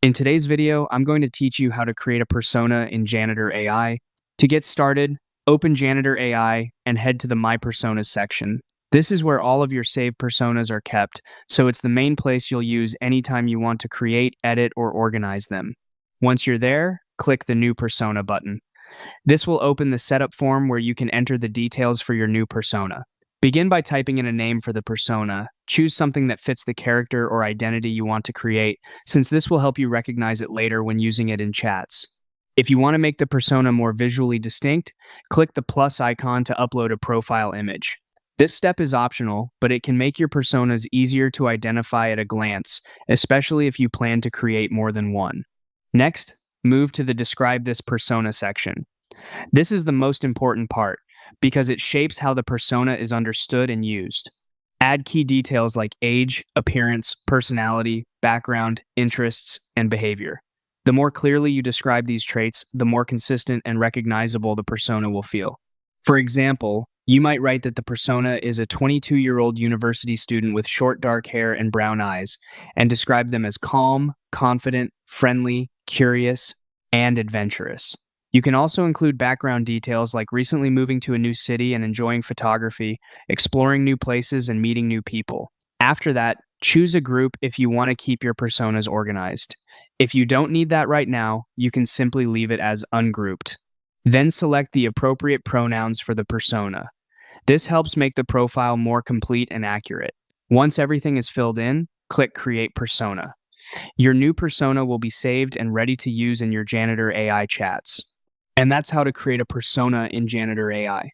In today's video, I'm going to teach you how to create a persona in Janitor AI. To get started, open Janitor AI and head to the My Personas section. This is where all of your saved personas are kept, so it's the main place you'll use anytime you want to create, edit, or organize them. Once you're there, click the New Persona button. This will open the setup form where you can enter the details for your new persona. Begin by typing in a name for the persona. Choose something that fits the character or identity you want to create, since this will help you recognize it later when using it in chats. If you want to make the persona more visually distinct, click the plus icon to upload a profile image. This step is optional, but it can make your personas easier to identify at a glance, especially if you plan to create more than one. Next, move to the Describe This Persona section. This is the most important part, because it shapes how the persona is understood and used. Add key details like age, appearance, personality, background, interests, and behavior. The more clearly you describe these traits, the more consistent and recognizable the persona will feel. For example, you might write that the persona is a 22-year-old university student with short dark hair and brown eyes, and describe them as calm, confident, friendly, curious, and adventurous. You can also include background details like recently moving to a new city and enjoying photography, exploring new places, and meeting new people. After that, choose a group if you want to keep your personas organized. If you don't need that right now, you can simply leave it as ungrouped. Then select the appropriate pronouns for the persona. This helps make the profile more complete and accurate. Once everything is filled in, click Create Persona. Your new persona will be saved and ready to use in your Janitor AI chats. And that's how to create a persona in Janitor AI.